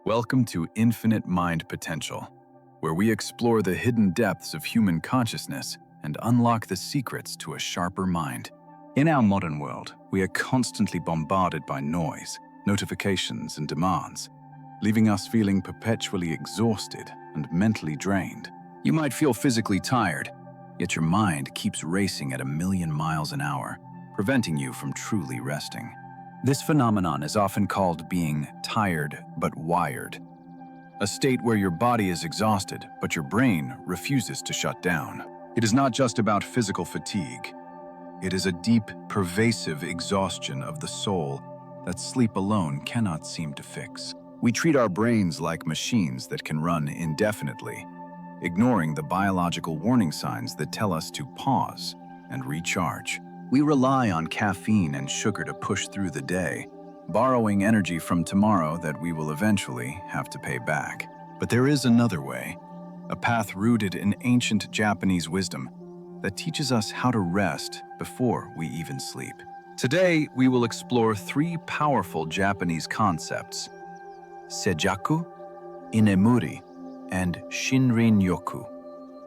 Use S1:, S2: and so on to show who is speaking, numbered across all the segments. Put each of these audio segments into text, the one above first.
S1: Welcome to Infinite Mind Potential, where we explore the hidden depths of human consciousness and unlock the secrets to a sharper mind. In our modern world, we are constantly bombarded by noise, notifications, and demands, leaving us feeling perpetually exhausted and mentally drained. You might feel physically tired, yet your mind keeps racing at 1,000,000 miles an hour, preventing you from truly resting. This phenomenon is often called being tired but wired, a state where your body is exhausted but your brain refuses to shut down. It is not just about physical fatigue. It is a deep, pervasive exhaustion of the soul that sleep alone cannot seem to fix. We treat our brains like machines that can run indefinitely, ignoring the biological warning signs that tell us to pause and recharge. We rely on caffeine and sugar to push through the day, borrowing energy from tomorrow that we will eventually have to pay back. But there is another way, a path rooted in ancient Japanese wisdom that teaches us how to rest before we even sleep. Today, we will explore 3 powerful Japanese concepts: Sejaku, Inemuri, and Shinrin-yoku,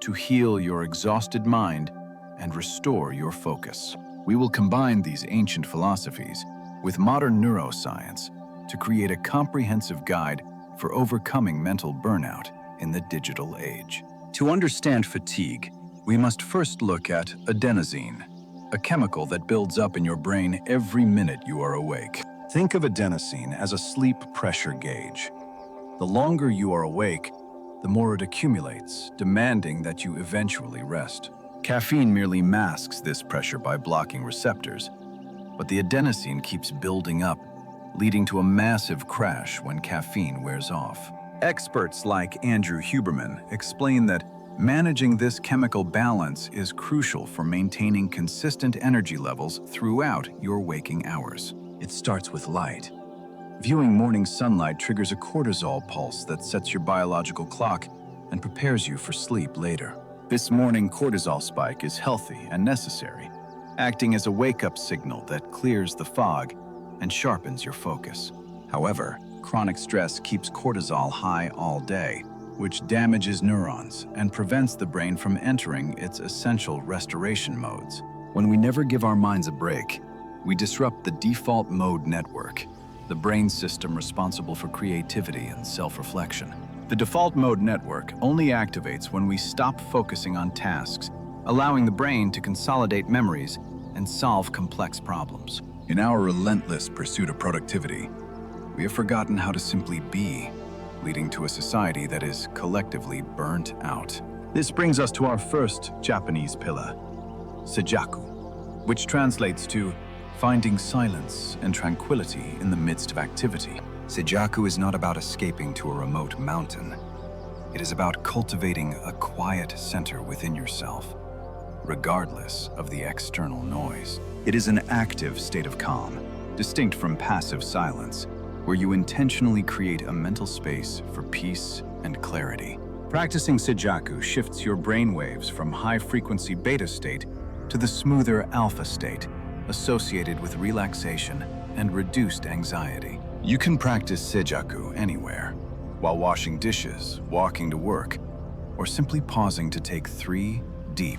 S1: to heal your exhausted mind and restore your focus. We will combine these ancient philosophies with modern neuroscience to create a comprehensive guide for overcoming mental burnout in the digital age. To understand fatigue, we must first look at adenosine, a chemical that builds up in your brain every minute you are awake. Think of adenosine as a sleep pressure gauge. The longer you are awake, the more it accumulates, demanding that you eventually rest. Caffeine merely masks this pressure by blocking receptors, but the adenosine keeps building up, leading to a massive crash when caffeine wears off. Experts like Andrew Huberman explain that managing this chemical balance is crucial for maintaining consistent energy levels throughout your waking hours. It starts with light. Viewing morning sunlight triggers a cortisol pulse that sets your biological clock and prepares you for sleep later. This morning cortisol spike is healthy and necessary, acting as a wake-up signal that clears the fog and sharpens your focus. However, chronic stress keeps cortisol high all day, which damages neurons and prevents the brain from entering its essential restoration modes. When we never give our minds a break, we disrupt the default mode network, the brain system responsible for creativity and self-reflection. The default mode network only activates when we stop focusing on tasks, allowing the brain to consolidate memories and solve complex problems. In our relentless pursuit of productivity, we have forgotten how to simply be, leading to a society that is collectively burnt out. This brings us to our first Japanese pillar, Sejaku, which translates to finding silence and tranquility in the midst of activity. Sejaku is not about escaping to a remote mountain. It is about cultivating a quiet center within yourself, regardless of the external noise. It is an active state of calm, distinct from passive silence, where you intentionally create a mental space for peace and clarity. Practicing Sejaku shifts your brain waves from high-frequency beta state to the smoother alpha state, associated with relaxation and reduced anxiety. You can practice Sejaku anywhere, while washing dishes, walking to work, or simply pausing to take 3 deep,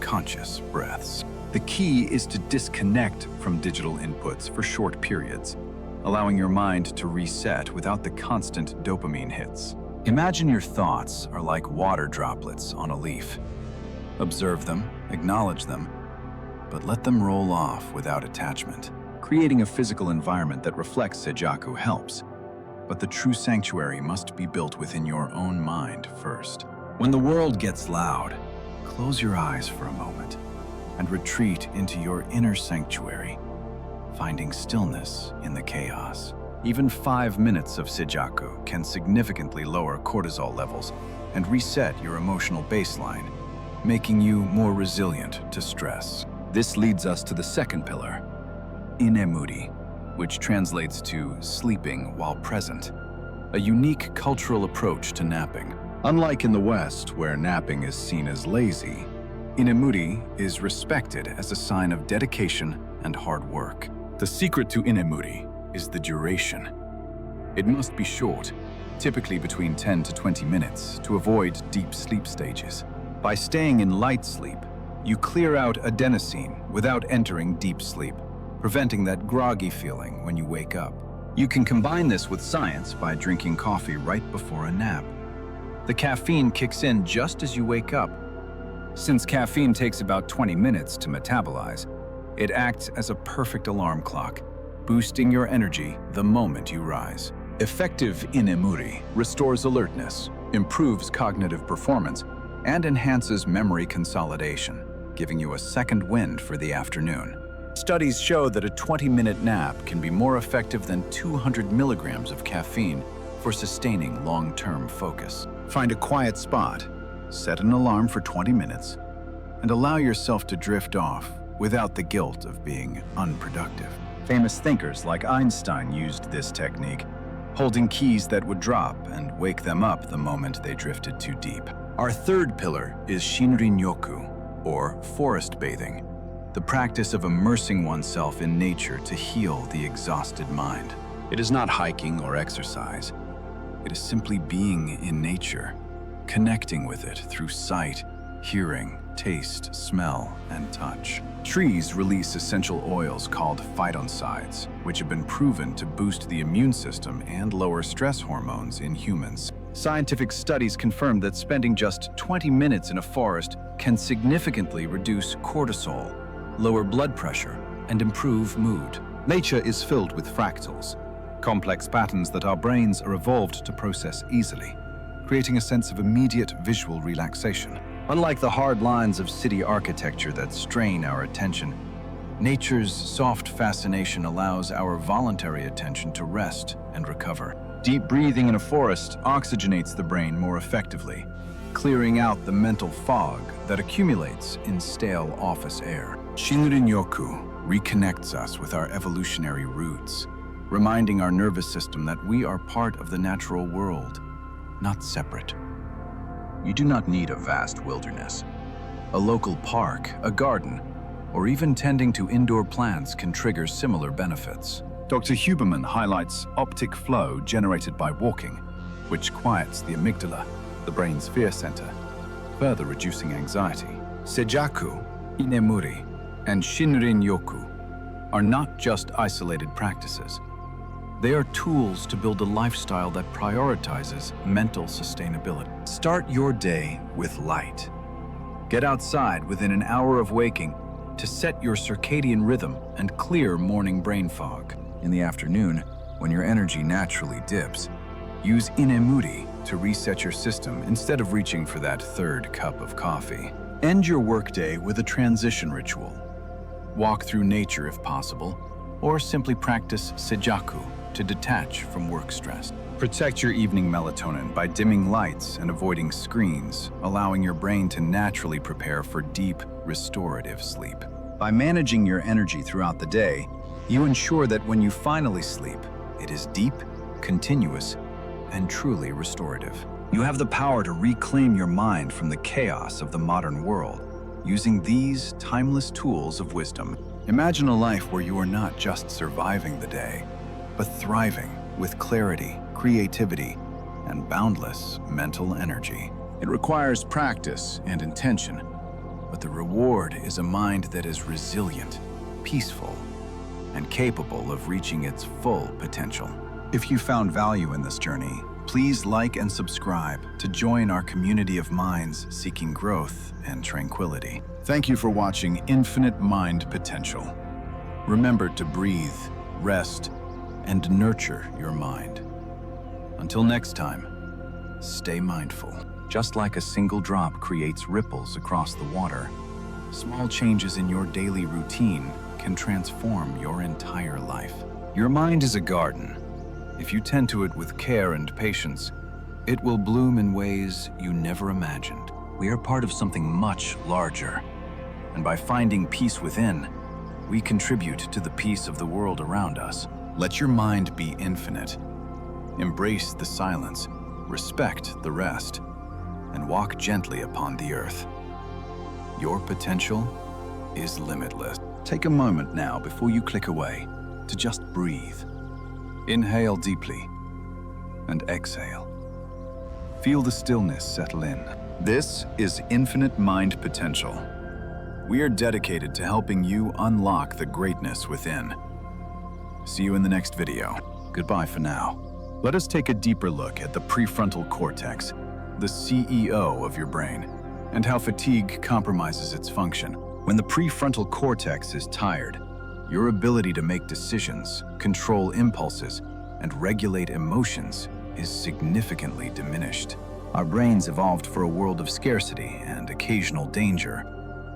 S1: conscious breaths. The key is to disconnect from digital inputs for short periods, allowing your mind to reset without the constant dopamine hits. Imagine your thoughts are like water droplets on a leaf. Observe them, acknowledge them, but let them roll off without attachment. Creating a physical environment that reflects Sejaku helps, but the true sanctuary must be built within your own mind first. When the world gets loud, close your eyes for a moment and retreat into your inner sanctuary, finding stillness in the chaos. Even 5 minutes of Sejaku can significantly lower cortisol levels and reset your emotional baseline, making you more resilient to stress. This leads us to the second pillar, Inemuri, which translates to sleeping while present, a unique cultural approach to napping. Unlike in the West, where napping is seen as lazy, Inemuri is respected as a sign of dedication and hard work. The secret to Inemuri is the duration. It must be short, typically between 10 to 20 minutes, to avoid deep sleep stages. By staying in light sleep, you clear out adenosine without entering deep sleep, preventing that groggy feeling when you wake up. You can combine this with science by drinking coffee right before a nap. The caffeine kicks in just as you wake up. Since caffeine takes about 20 minutes to metabolize, it acts as a perfect alarm clock, boosting your energy the moment you rise. Effective inemuri restores alertness, improves cognitive performance, and enhances memory consolidation, giving you a second wind for the afternoon. Studies show that a 20-minute nap can be more effective than 200 milligrams of caffeine for sustaining long-term focus. Find a quiet spot, set an alarm for 20 minutes, and allow yourself to drift off without the guilt of being unproductive. Famous thinkers like Einstein used this technique, holding keys that would drop and wake them up the moment they drifted too deep. Our third pillar is Shinrin-yoku, or forest bathing, the practice of immersing oneself in nature to heal the exhausted mind. It is not hiking or exercise. It is simply being in nature, connecting with it through sight, hearing, taste, smell, and touch. Trees release essential oils called phytoncides, which have been proven to boost the immune system and lower stress hormones in humans. Scientific studies confirm that spending just 20 minutes in a forest can significantly reduce cortisol, lower blood pressure, and improve mood. Nature is filled with fractals, complex patterns that our brains are evolved to process easily, creating a sense of immediate visual relaxation. Unlike the hard lines of city architecture that strain our attention, nature's soft fascination allows our voluntary attention to rest and recover. Deep breathing in a forest oxygenates the brain more effectively, clearing out the mental fog that accumulates in stale office air. Shinrin-yoku reconnects us with our evolutionary roots, reminding our nervous system that we are part of the natural world, not separate. You do not need a vast wilderness. A local park, a garden, or even tending to indoor plants can trigger similar benefits. Dr. Huberman highlights optic flow generated by walking, which quiets the amygdala, the brain's fear center, further reducing anxiety. Sejaku, inemuri, and Shinrin-yoku are not just isolated practices. They are tools to build a lifestyle that prioritizes mental sustainability. Start your day with light. Get outside within an hour of waking to set your circadian rhythm and clear morning brain fog. In the afternoon, when your energy naturally dips, use inemuri to reset your system instead of reaching for that third cup of coffee. End your workday with a transition ritual. Walk through nature if possible, or simply practice Sejaku to detach from work stress. Protect your evening melatonin by dimming lights and avoiding screens, allowing your brain to naturally prepare for deep, restorative sleep. By managing your energy throughout the day, you ensure that when you finally sleep, it is deep, continuous, and truly restorative. You have the power to reclaim your mind from the chaos of the modern world using these timeless tools of wisdom. Imagine a life where you are not just surviving the day, but thriving with clarity, creativity, and boundless mental energy. It requires practice and intention, but the reward is a mind that is resilient, peaceful, and capable of reaching its full potential. If you found value in this journey, please like and subscribe to join our community of minds seeking growth and tranquility. Thank you for watching Infinite Mind Potential. Remember to breathe, rest, and nurture your mind. Until next time, stay mindful. Just like a single drop creates ripples across the water, small changes in your daily routine can transform your entire life. Your mind is a garden. If you tend to it with care and patience, it will bloom in ways you never imagined. We are part of something much larger, and by finding peace within, we contribute to the peace of the world around us. Let your mind be infinite. Embrace the silence, respect the rest, and walk gently upon the earth. Your potential is limitless. Take a moment now before you click away to just breathe. Inhale deeply and exhale. Feel the stillness settle in. This is Infinite Mind Potential. We are dedicated to helping you unlock the greatness within. See you in the next video. Goodbye for now. Let us take a deeper look at the prefrontal cortex, the CEO of your brain, and how fatigue compromises its function. When the prefrontal cortex is tired, your ability to make decisions, control impulses, and regulate emotions is significantly diminished. Our brains evolved for a world of scarcity and occasional danger,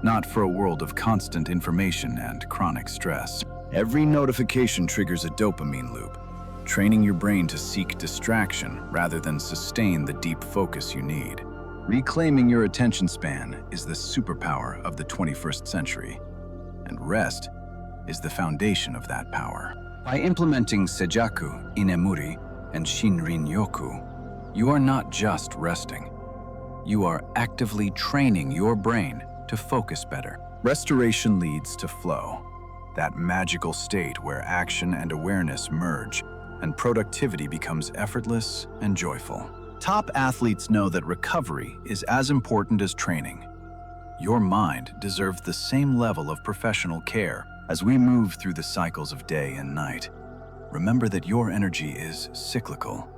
S1: not for a world of constant information and chronic stress. Every notification triggers a dopamine loop, training your brain to seek distraction rather than sustain the deep focus you need. Reclaiming your attention span is the superpower of the 21st century, and rest is the foundation of that power. By implementing Sejaku, Inemuri, and Shinrin-yoku, you are not just resting. You are actively training your brain to focus better. Restoration leads to flow, that magical state where action and awareness merge, and productivity becomes effortless and joyful. Top athletes know that recovery is as important as training. Your mind deserves the same level of professional care. As we move through the cycles of day and night, remember that your energy is cyclical,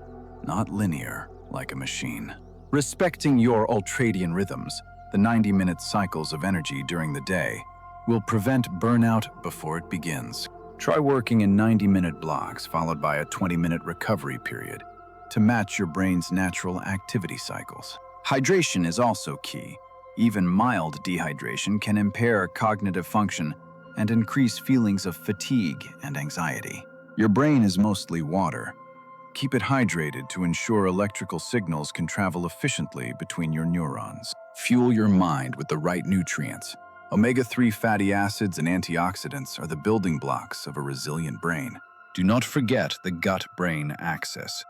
S1: not linear like a machine. Respecting your ultradian rhythms, the 90-minute cycles of energy during the day, will prevent burnout before it begins. Try working in 90-minute blocks followed by a 20-minute recovery period to match your brain's natural activity cycles. Hydration is also key. Even mild dehydration can impair cognitive function and increase feelings of fatigue and anxiety. Your brain is mostly water. Keep it hydrated to ensure electrical signals can travel efficiently between your neurons. Fuel your mind with the right nutrients. Omega-3 fatty acids and antioxidants are the building blocks of a resilient brain. Do not forget the gut-brain axis.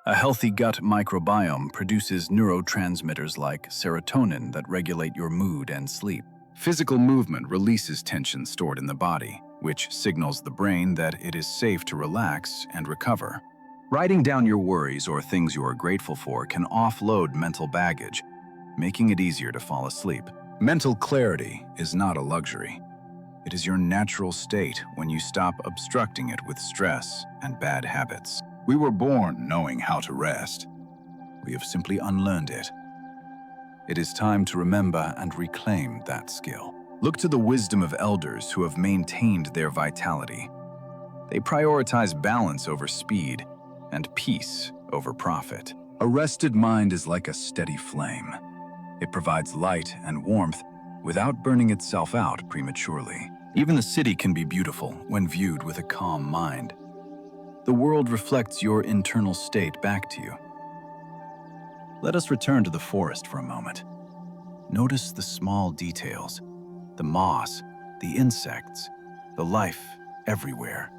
S1: A healthy gut microbiome produces neurotransmitters like serotonin that regulate your mood and sleep. Physical movement releases tension stored in the body, which signals the brain that it is safe to relax and recover. Writing down your worries or things you are grateful for can offload mental baggage, making it easier to fall asleep. Mental clarity is not a luxury. It is your natural state when you stop obstructing it with stress and bad habits. We were born knowing how to rest. We have simply unlearned it. It is time to remember and reclaim that skill. Look to the wisdom of elders who have maintained their vitality. They prioritize balance over speed and peace over profit. A rested mind is like a steady flame. It provides light and warmth without burning itself out prematurely. Even the city can be beautiful when viewed with a calm mind. The world reflects your internal state back to you. Let us return to the forest for a moment. Notice the small details, the moss, the insects, the life everywhere.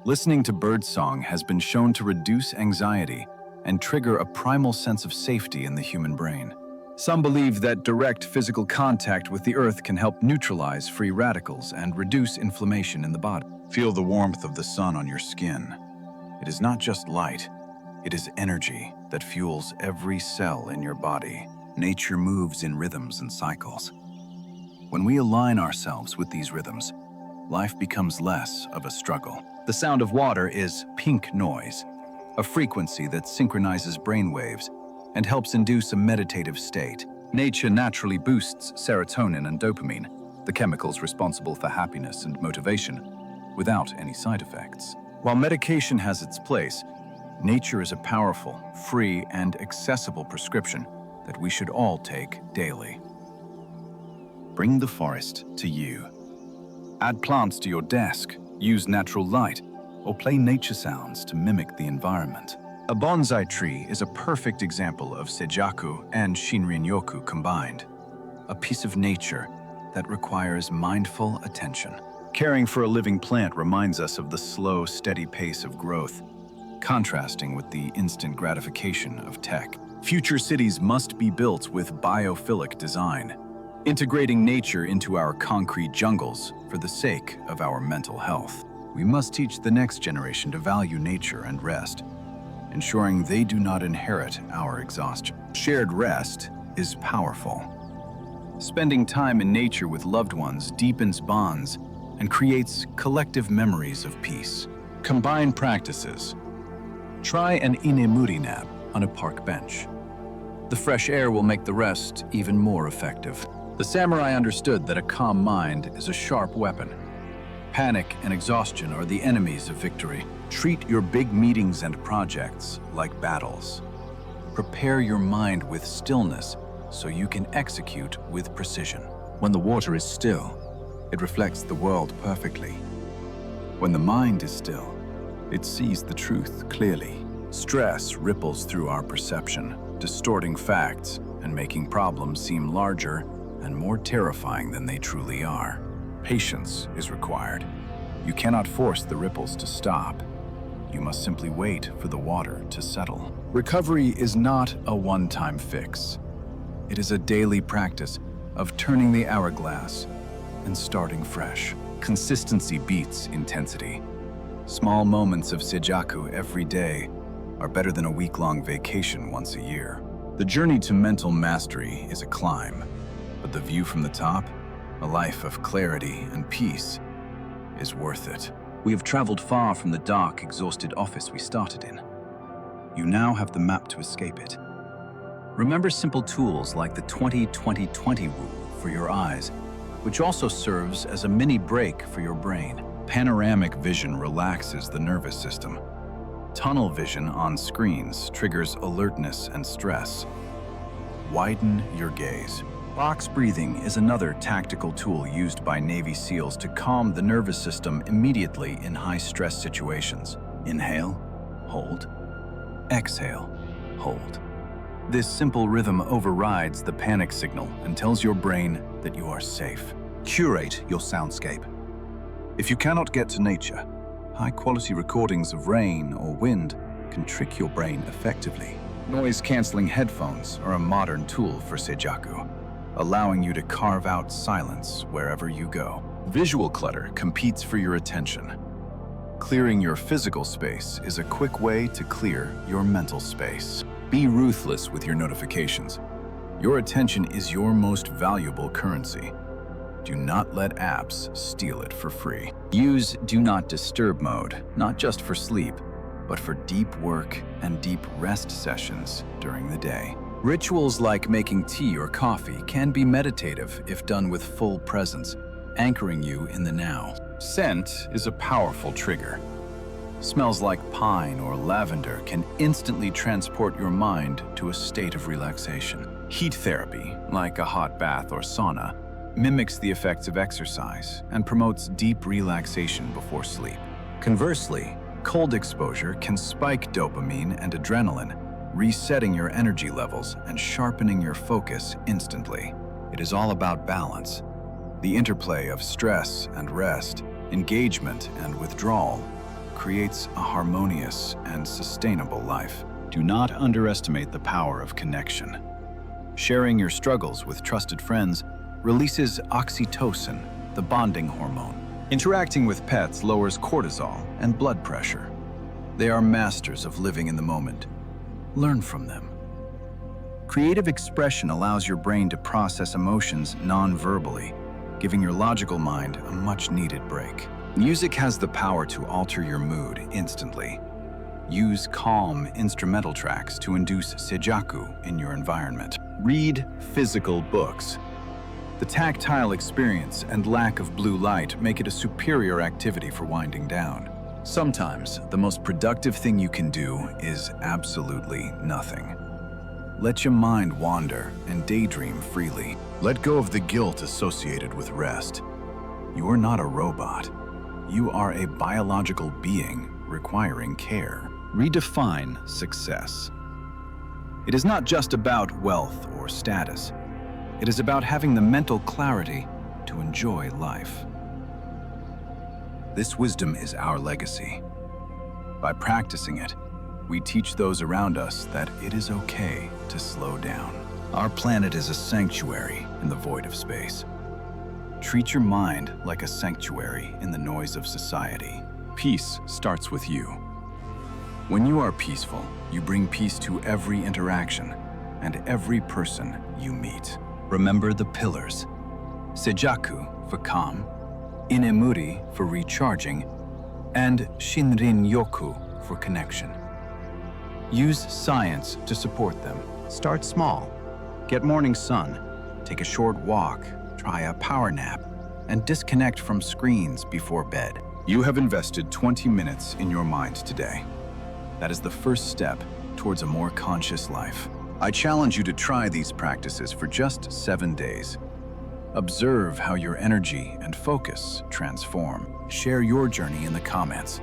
S1: Listening to birdsong has been shown to reduce anxiety and trigger a primal sense of safety in the human brain. Some believe that direct physical contact with the earth can help neutralize free radicals and reduce inflammation in the body. Feel the warmth of the sun on your skin. It is not just light, it is energy that fuels every cell in your body. Nature moves in rhythms and cycles. When we align ourselves with these rhythms, life becomes less of a struggle. The sound of water is pink noise, a frequency that synchronizes brainwaves and helps induce a meditative state. Nature naturally boosts serotonin and dopamine, the chemicals responsible for happiness and motivation, without any side effects. While medication has its place, nature is a powerful, free, and accessible prescription that we should all take daily. Bring the forest to you. Add plants to your desk, use natural light, or play nature sounds to mimic the environment. A bonsai tree is a perfect example of Sejaku and Shinrin-yoku combined, a piece of nature that requires mindful attention. Caring for a living plant reminds us of the slow, steady pace of growth, contrasting with the instant gratification of tech. Future cities must be built with biophilic design, integrating nature into our concrete jungles for the sake of our mental health. We must teach the next generation to value nature and rest, ensuring they do not inherit our exhaustion. Shared rest is powerful. Spending time in nature with loved ones deepens bonds and creates collective memories of peace. Combine practices. Try an inemuri nap on a park bench. The fresh air will make the rest even more effective. The samurai understood that a calm mind is a sharp weapon. Panic and exhaustion are the enemies of victory. Treat your big meetings and projects like battles. Prepare your mind with stillness so you can execute with precision. When the water is still, it reflects the world perfectly. When the mind is still, it sees the truth clearly. Stress ripples through our perception, distorting facts and making problems seem larger and more terrifying than they truly are. Patience is required. You cannot force the ripples to stop. You must simply wait for the water to settle. Recovery is not a one-time fix. It is a daily practice of turning the hourglass and starting fresh. Consistency beats intensity. Small moments of Sejaku every day are better than a week-long vacation once a year. The journey to mental mastery is a climb, but the view from the top, a life of clarity and peace, is worth it. We have traveled far from the dark, exhausted office we started in. You now have the map to escape it. Remember simple tools like the 20-20-20 rule for your eyes, which also serves as a mini break for your brain. Panoramic vision relaxes the nervous system. Tunnel vision on screens triggers alertness and stress. Widen your gaze. Box breathing is another tactical tool used by Navy SEALs to calm the nervous system immediately in high-stress situations. Inhale, hold, exhale, hold. This simple rhythm overrides the panic signal and tells your brain that you are safe. Curate your soundscape. If you cannot get to nature, high-quality recordings of rain or wind can trick your brain effectively. Noise-canceling headphones are a modern tool for Sejaku, allowing you to carve out silence wherever you go. Visual clutter competes for your attention. Clearing your physical space is a quick way to clear your mental space. Be ruthless with your notifications. Your attention is your most valuable currency. Do not let apps steal it for free. Use Do Not Disturb mode, not just for sleep, but for deep work and deep rest sessions during the day. Rituals like making tea or coffee can be meditative if done with full presence, anchoring you in the now. Scent is a powerful trigger. Smells like pine or lavender can instantly transport your mind to a state of relaxation. Heat therapy, like a hot bath or sauna, mimics the effects of exercise and promotes deep relaxation before sleep. Conversely, cold exposure can spike dopamine and adrenaline, resetting your energy levels and sharpening your focus instantly. It is all about balance. The interplay of stress and rest, engagement and withdrawal, creates a harmonious and sustainable life. Do not underestimate the power of connection. Sharing your struggles with trusted friends releases oxytocin, the bonding hormone. Interacting with pets lowers cortisol and blood pressure. They are masters of living in the moment. Learn from them. Creative expression allows your brain to process emotions non-verbally, giving your logical mind a much-needed break. Music has the power to alter your mood instantly. Use calm instrumental tracks to induce Sejaku in your environment. Read physical books. The tactile experience and lack of blue light make it a superior activity for winding down. Sometimes, the most productive thing you can do is absolutely nothing. Let your mind wander and daydream freely. Let go of the guilt associated with rest. You are not a robot. You are a biological being requiring care. Redefine success. It is not just about wealth or status. It is about having the mental clarity to enjoy life. This wisdom is our legacy. By practicing it, we teach those around us that it is okay to slow down. Our planet is a sanctuary in the void of space. Treat your mind like a sanctuary in the noise of society. Peace starts with you. When you are peaceful, You bring peace to every interaction and every person you meet. Remember the pillars. Sejaku for calm, Inemuri for recharging, and Shinrin-yoku for connection. Use science to support them. Start small. Get morning sun, take a short walk, try a power nap, and disconnect from screens before bed. You have invested 20 minutes in your mind today. That is the first step towards a more conscious life. I challenge you to try these practices for just 7 days. Observe how your energy and focus transform. Share your journey in the comments.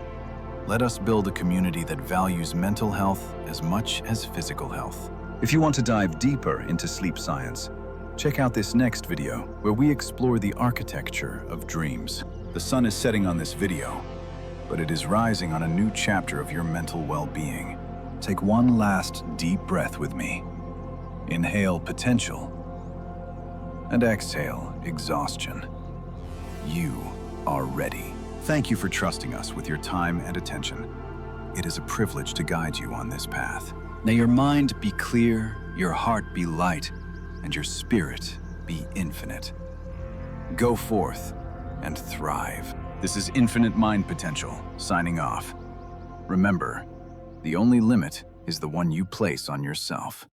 S1: Let us build a community that values mental health as much as physical health. If you want to dive deeper into sleep science, check out this next video where we explore the architecture of dreams. The sun is setting on this video, but it is rising on a new chapter of your mental well-being. Take one last deep breath with me. Inhale potential and exhale exhaustion. You are ready. Thank you for trusting us with your time and attention. It is a privilege to guide you on this path. May your mind be clear, your heart be light, and your spirit be infinite. Go forth and thrive. This is Infinite Mind Potential, signing off. Remember, the only limit is the one you place on yourself.